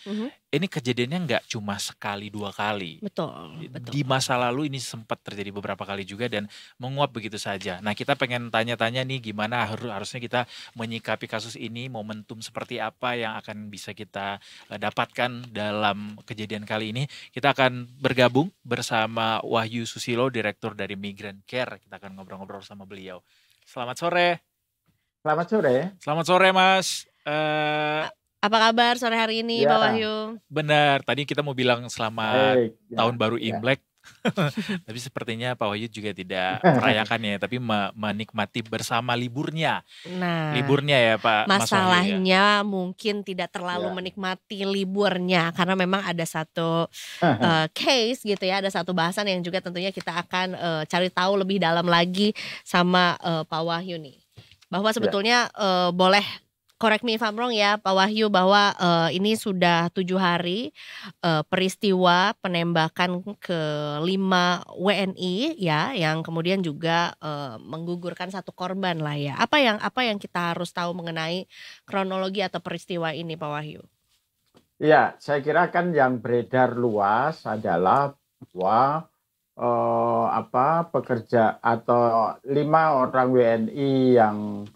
Mhm. Ini kejadiannya nggak cuma sekali 2 kali. Betul, betul. Di masa lalu ini sempat terjadi beberapa kali juga dan menguap begitu saja. Nah, kita pengen tanya-tanya nih gimana harusnya kita menyikapi kasus ini, momentum seperti apa yang akan bisa kita dapatkan dalam kejadian kali ini. Kita akan bergabung bersama Wahyu Susilo, Direktur dari Migrant Care. Kita akan ngobrol-ngobrol sama beliau. Selamat sore. Selamat sore. Selamat sore, Mas. Apa kabar sore hari ini, Ya, Pak Wahyu? Benar, tadi kita mau bilang selamat baik. Tahun Baru Ya. Imlek. Tapi sepertinya Pak Wahyu juga tidak merayakannya, tapi menikmati bersama liburnya. Nah, Liburnya ya Pak Mas Wahyu ya. masalahnya mungkin tidak terlalu Ya. menikmati liburnya karena memang ada satu case gitu ya, ada satu bahasan yang juga tentunya kita akan cari tahu lebih dalam lagi sama Pak Wahyu nih. Bahwa sebetulnya boleh correct me if I'm wrong ya Pak Wahyu, bahwa ini sudah 7 hari peristiwa penembakan ke 5 WNI ya, yang kemudian juga menggugurkan 1 korban lah ya. Apa yang kita harus tahu mengenai kronologi atau peristiwa ini Pak Wahyu? Ya, saya kira kan yang beredar luas adalah bahwa pekerja atau 5 orang WNI yang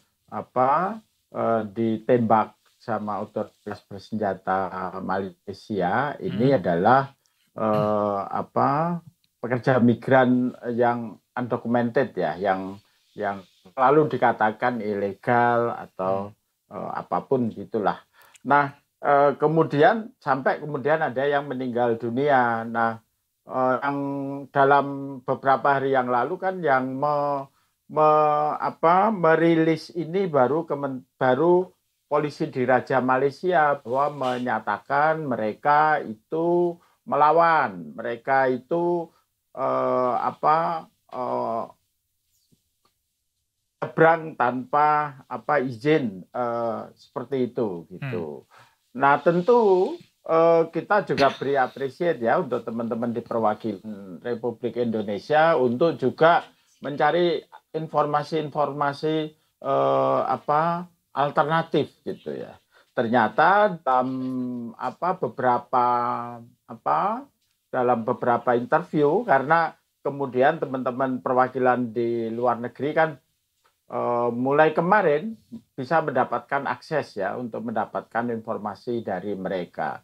ditembak sama otoritas bersenjata Malaysia ini adalah pekerja migran yang undocumented ya, yang selalu dikatakan ilegal atau apapun gitulah. Nah, kemudian ada yang meninggal dunia. Nah, yang dalam beberapa hari yang lalu kan yang merilis ini baru polisi Diraja Malaysia bahwa menyatakan mereka itu melawan, mereka itu nyebrang tanpa izin seperti itu gitu. Nah, tentu kita juga beri apresiasi ya untuk teman-teman di perwakilan Republik Indonesia untuk juga mencari informasi-informasi alternatif gitu ya. Ternyata dalam beberapa interview, karena kemudian teman-teman perwakilan di luar negeri kan mulai kemarin bisa mendapatkan akses ya untuk mendapatkan informasi dari mereka.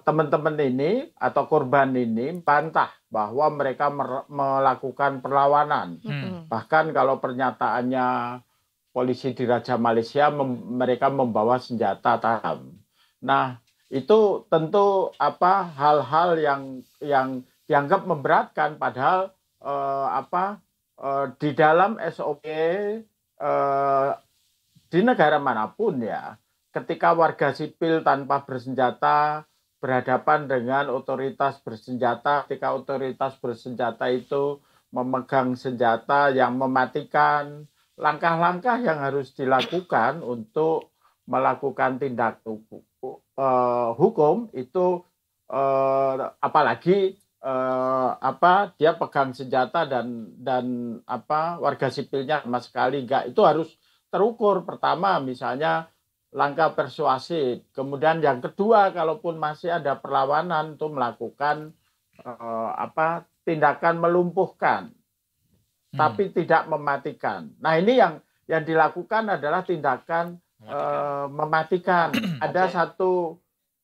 Teman-teman ini atau korban ini bantah bahwa mereka melakukan perlawanan. Bahkan kalau pernyataannya polisi Diraja Malaysia, mereka membawa senjata tajam. Nah, itu tentu hal-hal yang dianggap memberatkan, padahal di dalam SOP di negara manapun ya, ketika warga sipil tanpa bersenjata berhadapan dengan otoritas bersenjata, ketika otoritas bersenjata itu memegang senjata yang mematikan, langkah-langkah yang harus dilakukan untuk melakukan tindak hukum itu apalagi dia pegang senjata dan warga sipilnya sama sekali enggak, itu harus terukur. Pertama misalnya langkah persuasif, kemudian yang kedua kalaupun masih ada perlawanan itu melakukan tindakan melumpuhkan tapi tidak mematikan. Nah, ini yang dilakukan adalah tindakan mematikan. Ada 1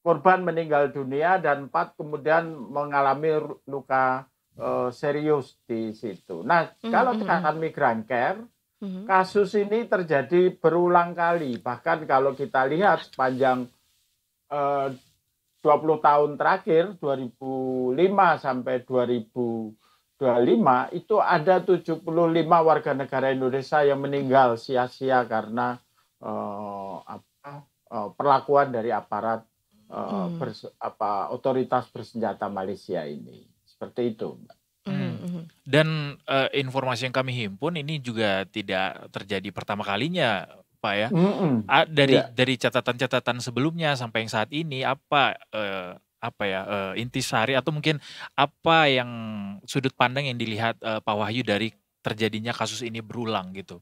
korban meninggal dunia dan 4 kemudian mengalami luka serius di situ. Nah, kalau tekanan Migrant Care, kasus ini terjadi berulang kali. Bahkan kalau kita lihat sepanjang 20 tahun terakhir, 2005 sampai 2025, itu ada 75 warga negara Indonesia yang meninggal sia-sia karena perlakuan dari aparat otoritas bersenjata Malaysia ini. Seperti itu, Mbak. Dan informasi yang kami himpun ini juga tidak terjadi pertama kalinya, Pak ya. Dari catatan-catatan sebelumnya sampai yang saat ini, intisari atau mungkin apa yang sudut pandang yang dilihat Pak Wahyu dari terjadinya kasus ini berulang gitu?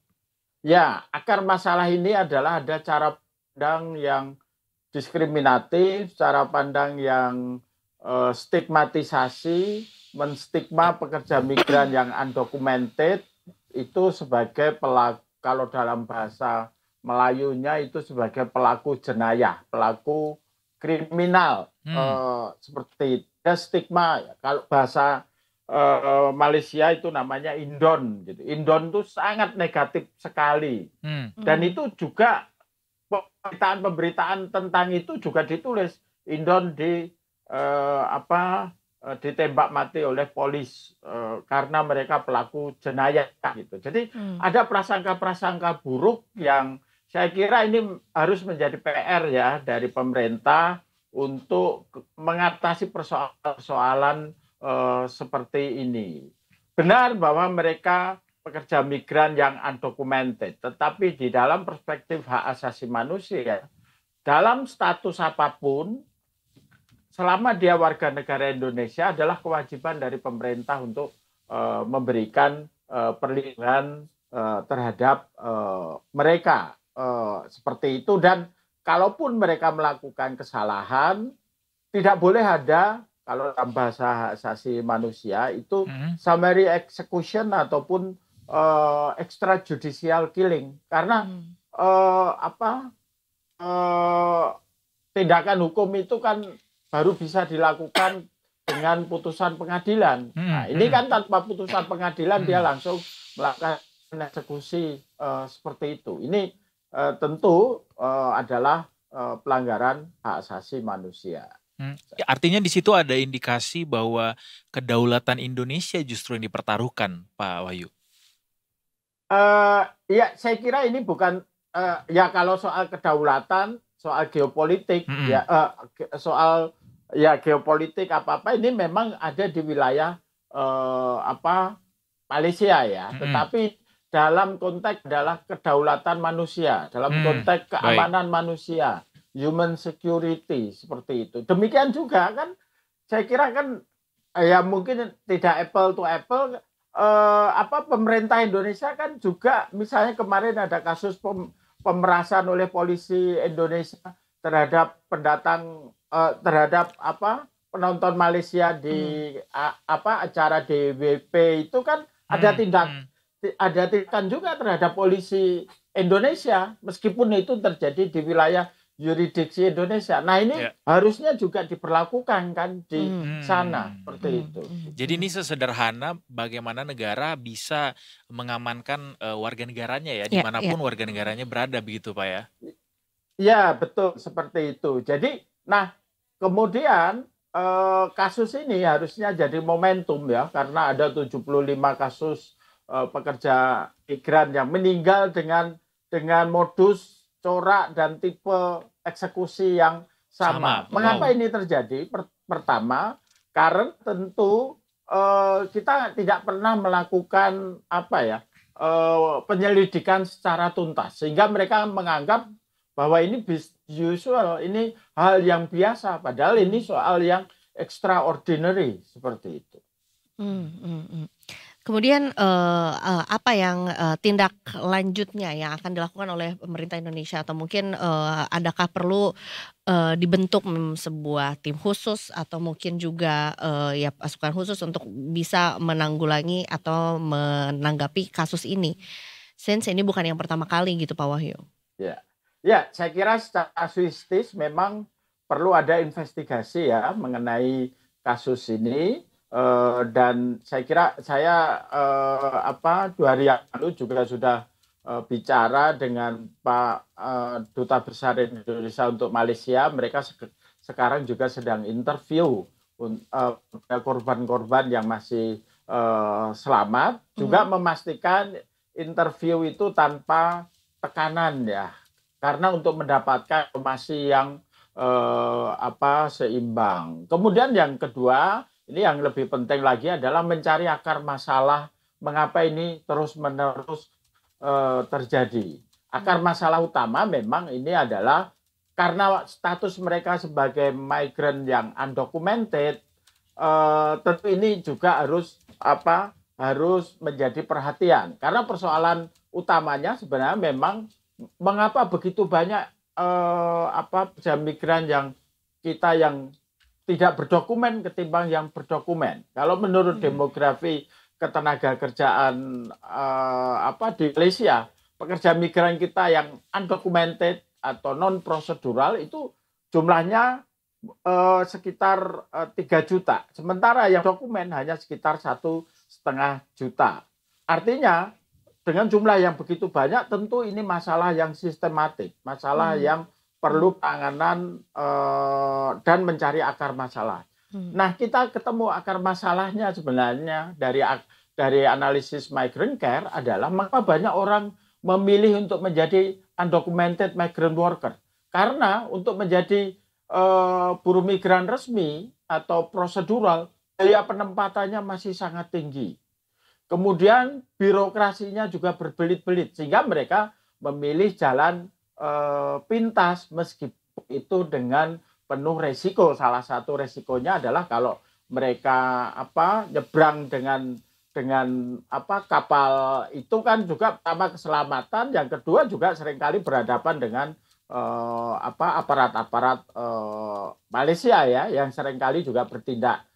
Ya, akar masalah ini adalah ada cara pandang yang diskriminatif, cara pandang yang stigmatisasi, menstigma pekerja migran yang undocumented itu sebagai pelaku, kalau dalam bahasa Melayunya itu sebagai pelaku jenayah, pelaku kriminal, seperti itu. Ada stigma. Kalau bahasa Malaysia itu namanya indon, gitu. Indon itu sangat negatif sekali, dan itu juga pemberitaan tentang itu juga ditulis. Indon ditembak mati oleh polis karena mereka pelaku jenayah, gitu. Jadi ada prasangka-prasangka buruk yang saya kira ini harus menjadi PR ya dari pemerintah untuk mengatasi persoalan seperti ini. Benar bahwa mereka pekerja migran yang undocumented, tetapi di dalam perspektif hak asasi manusia, dalam status apapun, selama dia warga negara Indonesia, adalah kewajiban dari pemerintah untuk memberikan perlindungan terhadap mereka, seperti itu. Dan kalaupun mereka melakukan kesalahan, tidak boleh ada, kalau dalam bahasa hak asasi manusia itu summary execution ataupun extrajudicial killing, karena tindakan hukum itu kan baru bisa dilakukan dengan putusan pengadilan. Nah, ini kan tanpa putusan pengadilan dia langsung melakukan eksekusi seperti itu. Ini tentu adalah pelanggaran hak asasi manusia. Artinya di situ ada indikasi bahwa kedaulatan Indonesia justru yang dipertaruhkan, Pak Wahyu. Ya, saya kira ini bukan ya, kalau soal kedaulatan, soal geopolitik, ya soal ya geopolitik apa ini memang ada di wilayah Malaysia ya. Tetapi dalam konteks adalah kedaulatan manusia, dalam konteks keamanan manusia, human security, seperti itu. Demikian juga kan, saya kira kan ya mungkin tidak apple to apple. Pemerintah Indonesia kan juga, misalnya kemarin ada kasus pemerasan oleh polisi Indonesia terhadap pendatang, terhadap penonton Malaysia di acara DWP itu kan ada tindakan juga terhadap polisi Indonesia, meskipun itu terjadi di wilayah yurisdiksi Indonesia. Nah, ini harusnya juga diberlakukan kan di sana, seperti itu. Jadi ini sesederhana bagaimana negara bisa mengamankan warga negaranya ya, dimanapun warga negaranya berada, begitu Pak ya? Ya, betul, seperti itu. Jadi, nah kemudian kasus ini harusnya jadi momentum ya, karena ada 75 kasus pekerja migran yang meninggal dengan modus, corak, dan tipe eksekusi yang sama. Mengapa ini terjadi? Pertama, karena tentu kita tidak pernah melakukan penyelidikan secara tuntas, sehingga mereka menganggap bahwa ini usual, ini hal yang biasa, padahal ini soal yang extraordinary, seperti itu. Kemudian apa yang tindak lanjutnya yang akan dilakukan oleh pemerintah Indonesia, atau mungkin adakah perlu dibentuk sebuah tim khusus atau mungkin juga ya pasukan khusus untuk bisa menanggulangi atau menanggapi kasus ini, since ini bukan yang pertama kali gitu Pak Wahyu? Ya, saya kira secara kasuistis memang perlu ada investigasi ya mengenai kasus ini. Dan saya kira 2 hari yang lalu juga sudah bicara dengan Pak Duta Besar Indonesia untuk Malaysia. Mereka sekarang juga sedang interview korban-korban yang masih selamat, juga memastikan interview itu tanpa tekanan ya, karena untuk mendapatkan informasi yang seimbang. Kemudian yang kedua, ini yang lebih penting lagi adalah mencari akar masalah mengapa ini terus-menerus terjadi. Akar masalah utama memang ini adalah karena status mereka sebagai migran yang undocumented, tentu ini juga harus menjadi perhatian. Karena persoalan utamanya sebenarnya memang mengapa begitu banyak pekerja migran yang kita yang tidak berdokumen ketimbang yang berdokumen. Kalau menurut demografi ketenaga kerjaan di Malaysia, pekerja migran kita yang undocumented atau non prosedural itu jumlahnya sekitar 3 juta. Sementara yang dokumen hanya sekitar 1,5 juta. Artinya dengan jumlah yang begitu banyak tentu ini masalah yang sistematik, masalah yang perlu penanganan dan mencari akar masalah. Nah, kita ketemu akar masalahnya sebenarnya dari analisis migrant care adalah mengapa banyak orang memilih untuk menjadi undocumented migrant worker. Karena untuk menjadi buruh migran resmi atau prosedural, biaya penempatannya masih sangat tinggi. Kemudian birokrasinya juga berbelit-belit sehingga mereka memilih jalan pintas meskipun itu dengan penuh resiko. Salah satu resikonya adalah kalau mereka nyebrang dengan kapal itu kan juga pertama keselamatan, yang kedua juga seringkali berhadapan dengan aparat-aparat Malaysia ya yang seringkali juga bertindak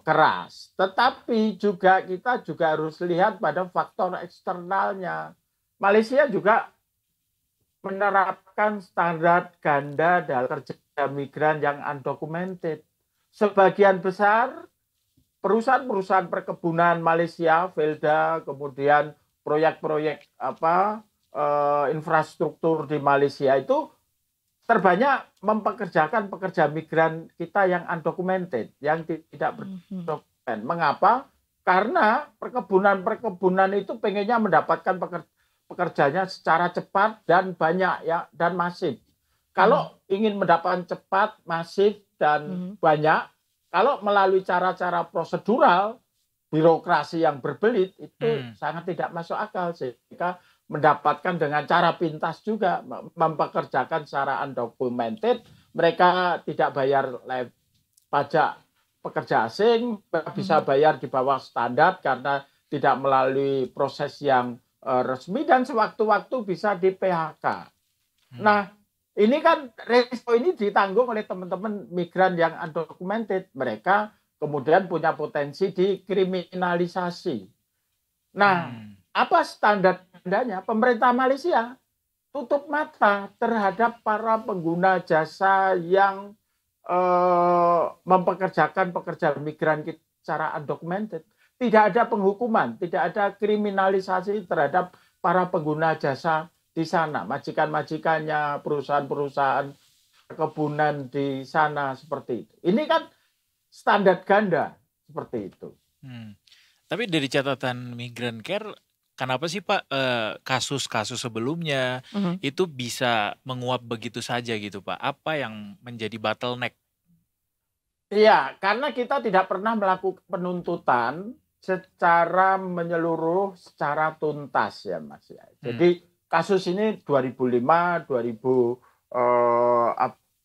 keras. Tetapi juga kita juga harus lihat pada faktor eksternalnya. Malaysia juga menerapkan standar ganda dalam kerja migran yang undocumented. Sebagian besar perusahaan-perusahaan perkebunan Malaysia, Felda, kemudian proyek-proyek infrastruktur di Malaysia itu terbanyak mempekerjakan pekerja migran kita yang undocumented, yang tidak berdokumen. Mengapa? Karena perkebunan itu pengennya mendapatkan pekerjanya secara cepat dan banyak ya dan masif. Kalau ingin mendapatkan cepat, masif dan banyak, kalau melalui cara-cara prosedural, birokrasi yang berbelit itu sangat tidak masuk akal sehingga mendapatkan dengan cara pintas juga mempekerjakan secara undocumented, mereka tidak bayar pajak pekerja asing, bisa bayar di bawah standar karena tidak melalui proses yang resmi dan sewaktu-waktu bisa di PHK. Nah, ini kan resiko ini ditanggung oleh teman-teman migran yang undocumented. Mereka kemudian punya potensi dikriminalisasi. Nah, apa standarnya? Pemerintah Malaysia tutup mata terhadap para pengguna jasa yang mempekerjakan pekerja migran secara undocumented. Tidak ada penghukuman, tidak ada kriminalisasi terhadap para pengguna jasa di sana, majikan-majikannya, perusahaan-perusahaan perkebunan di sana seperti itu. Ini kan standar ganda seperti itu. Tapi dari catatan Migrant Care, kenapa sih Pak kasus-kasus sebelumnya itu bisa menguap begitu saja gitu Pak? Apa yang menjadi bottleneck? Iya, karena kita tidak pernah melakukan penuntutan secara menyeluruh, secara tuntas ya Mas ya. Jadi kasus ini 2005, 2025,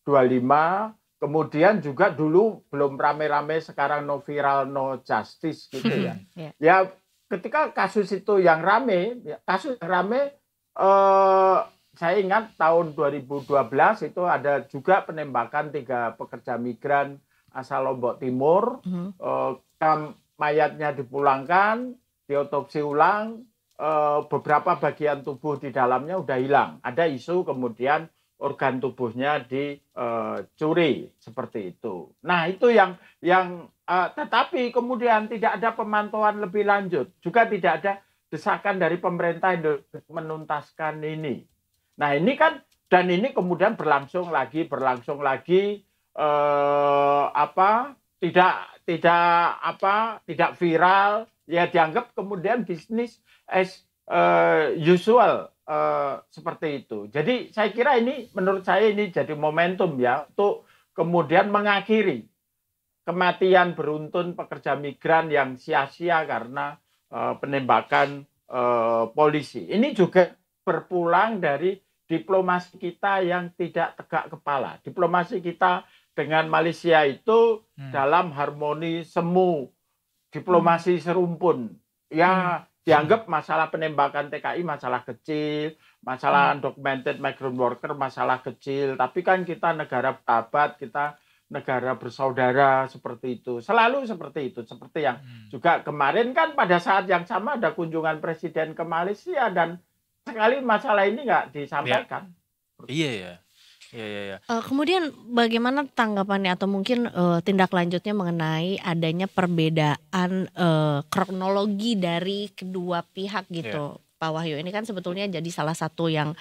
kemudian juga dulu belum rame-rame, sekarang no viral, no justice gitu ya. Ya ketika kasus itu yang rame, saya ingat tahun 2012 itu ada juga penembakan 3 pekerja migran asal Lombok Timur, mayatnya dipulangkan, diotopsi ulang, beberapa bagian tubuh di dalamnya udah hilang. Ada isu kemudian organ tubuhnya dicuri seperti itu. Nah itu yang tetapi kemudian tidak ada pemantauan lebih lanjut, juga tidak ada desakan dari pemerintah untuk menuntaskan ini. Nah ini kan dan ini kemudian berlangsung lagi tidak viral, ya dianggap kemudian bisnis as usual seperti itu. Jadi saya kira ini menurut saya ini jadi momentum ya untuk kemudian mengakhiri kematian beruntun pekerja migran yang sia-sia karena penembakan polisi. Ini juga berpulang dari diplomasi kita yang tidak tegak kepala. Diplomasi kita dengan Malaysia itu dalam harmoni semu, diplomasi serumpun. Ya Dianggap masalah penembakan TKI masalah kecil, masalah undocumented migrant worker masalah kecil. Tapi kan kita negara sahabat, kita negara bersaudara seperti itu. Selalu seperti itu. Seperti yang juga kemarin kan pada saat yang sama ada kunjungan presiden ke Malaysia dan sekali masalah ini nggak disampaikan. Iya ya. Iya. Kemudian bagaimana tanggapannya atau mungkin tindak lanjutnya mengenai adanya perbedaan kronologi dari kedua pihak gitu, Pak Wahyu. Ini kan sebetulnya jadi salah satu yang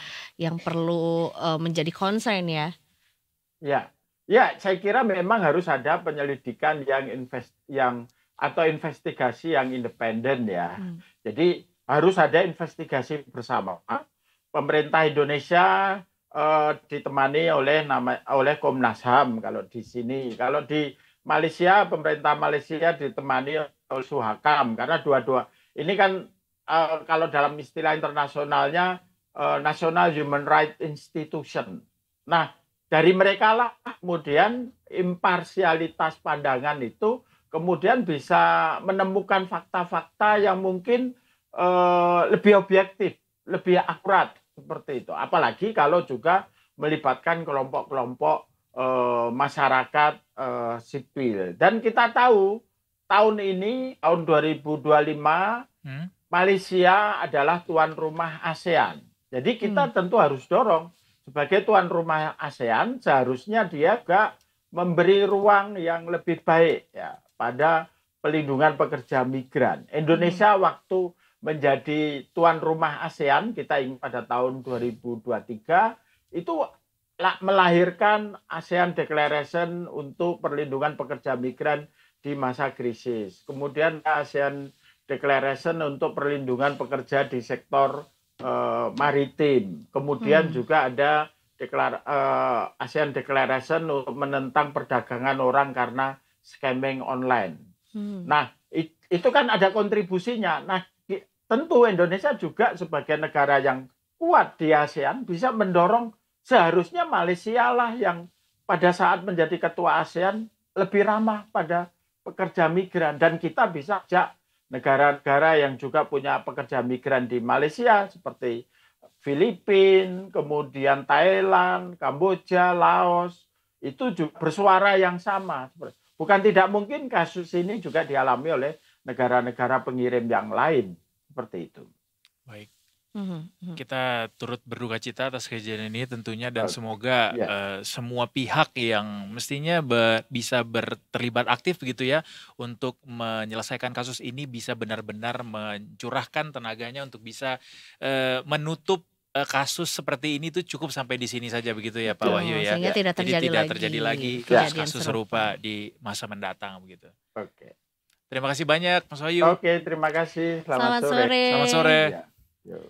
perlu menjadi concern ya. Ya, saya kira memang harus ada penyelidikan atau investigasi yang independen ya. Jadi harus ada investigasi bersama. Pemerintah Indonesia ditemani oleh Komnas HAM kalau di sini. Kalau di Malaysia, pemerintah Malaysia ditemani oleh Suhakam karena dua-dua ini kan kalau dalam istilah internasionalnya National Human Rights Institution. Nah, dari mereka lah kemudian imparsialitas pandangan itu kemudian bisa menemukan fakta-fakta yang mungkin lebih objektif, lebih akurat. Seperti itu. Apalagi kalau juga melibatkan kelompok-kelompok masyarakat sipil. Dan kita tahu tahun ini, tahun 2025, Malaysia adalah tuan rumah ASEAN. Jadi kita tentu harus dorong. Sebagai tuan rumah ASEAN, seharusnya dia juga memberi ruang yang lebih baik ya pada pelindungan pekerja migran. Indonesia waktu menjadi tuan rumah ASEAN, kita ingat pada tahun 2023, itu melahirkan ASEAN Declaration untuk perlindungan pekerja migran di masa krisis. Kemudian ASEAN Declaration untuk perlindungan pekerja di sektor maritim. Kemudian juga ada ASEAN Declaration untuk menentang perdagangan orang karena scamming online. Nah, itu kan ada kontribusinya. Nah, tentu Indonesia juga sebagai negara yang kuat di ASEAN bisa mendorong seharusnya Malaysia lah yang pada saat menjadi ketua ASEAN lebih ramah pada pekerja migran. Dan kita bisa ajak negara-negara yang juga punya pekerja migran di Malaysia seperti Filipina, kemudian Thailand, Kamboja, Laos, itu juga bersuara yang sama. Bukan tidak mungkin kasus ini juga dialami oleh negara-negara pengirim yang lain. Seperti itu. Baik. Kita turut berduka cita atas kejadian ini tentunya dan semoga semua pihak yang mestinya bisa terlibat aktif gitu ya untuk menyelesaikan kasus ini bisa benar-benar mencurahkan tenaganya untuk bisa menutup kasus seperti ini tuh cukup sampai di sini saja begitu ya Pak Wahyu ya. Sehingga tidak terjadi lagi kasus serupa di masa mendatang begitu. Oke. Terima kasih banyak Mas Wahyu. Oke, terima kasih. Selamat sore. Selamat sore. Ya.